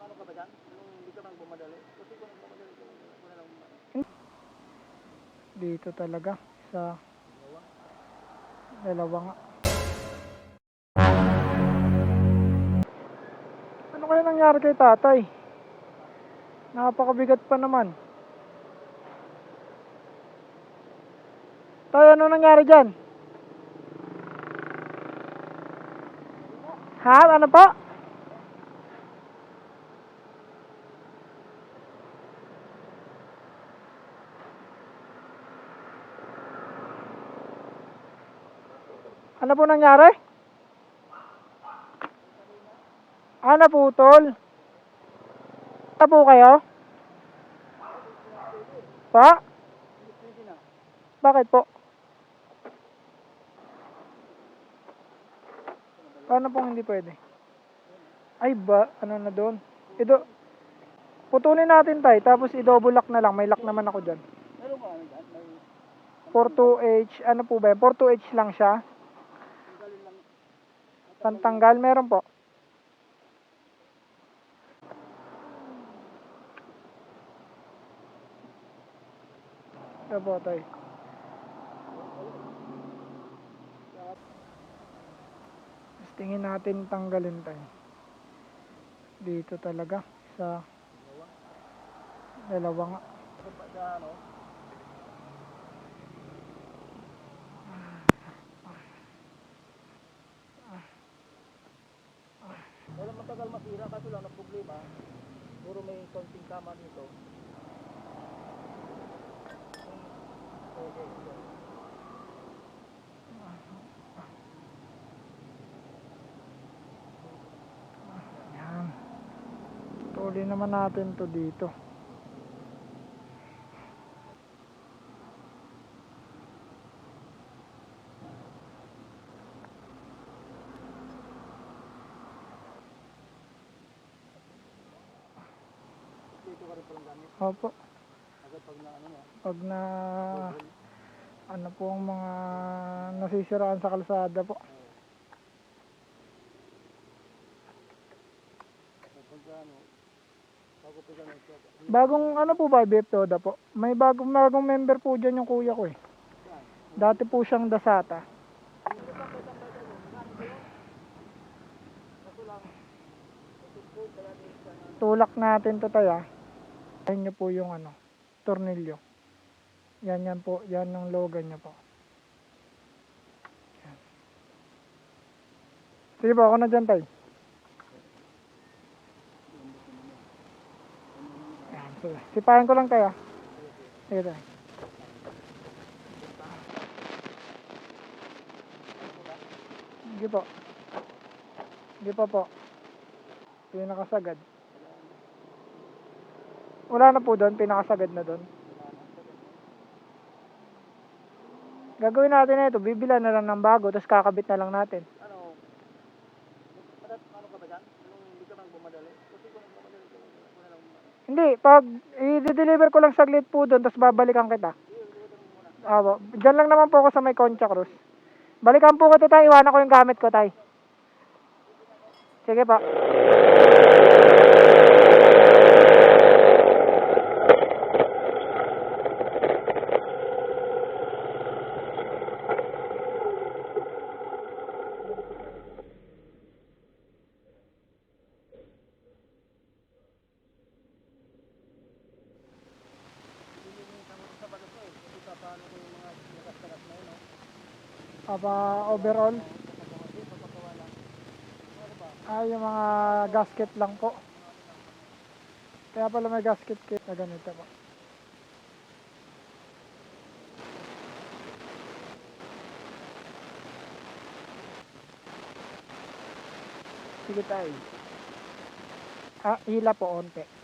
ano ka ba dyan? Yung hindi ka bang bumadali? Kasi kung bumadali ka, wala lang bumadali. Dito talaga sa dalawa nga. Ano kaya nangyari kay tatay? Napakabigat pa naman. Tay, ano nangyari dyan? Ha? Ano po? Ano po nangyari? Naputol. Ano po kayo? Pa? Bakit po? Paano pong hindi pwede? Ay ba, ano na doon? Putulin natin tay, tapos i-double lock na lang. May lock naman ako dyan. Meron ba ano dyan? May 42H, ano po ba? 42H lang siya. tanggalin lang. Pantanggal, meron po. Ito po tay. Tapos tingin natin tanggalin tayo. Dito talaga sa dalawa nga. Sa ano? Wala matagal masira kaso lang ang problema. Puro may konting kama dito. Okay. Yan. Tuloy naman natin to dito. Dito ka rin palang gamit. Opo. Agad pag na ano mo. Pag na ano po ang mga nasisiraan sa kalsada po. Pag ano, bago pa gano'n. Bagong ano po ba, BF Toda po? May bagong member po dyan yung kuya ko eh. Dati po siyang dasata. Tulak natin to tayo. Ayan nyo po yung ano, tornilyo. Yan po, yan yung logan nyo po. Yan. Sige po, ako na dyan tayo. Yan, sige. Sipayan ko lang tayo. Sige tayo. Sige po. Sige pa po. Pinakasagad. Wala na po doon, pinakasagad na doon. Gagawin natin na ito, bibila na lang ng bago, tapos kakabit na lang natin. Ano ka ba dyan? Yung hindi ka bang bumadali? Kasi kung bumadali ka, wala lang bumadali. Hindi, pag i-deliver ko lang saglit po doon, tapos babalikan kita. Diyan lang naman po ako sa may Concha Cruz. Balikan po ko ito tayo, iwanan ko yung gamit ko tayo. Sige pa. Overall. Yung mga gasket lang po. Kaya pala may gasket kit na ganito po. Sige tayo. Hila po onte.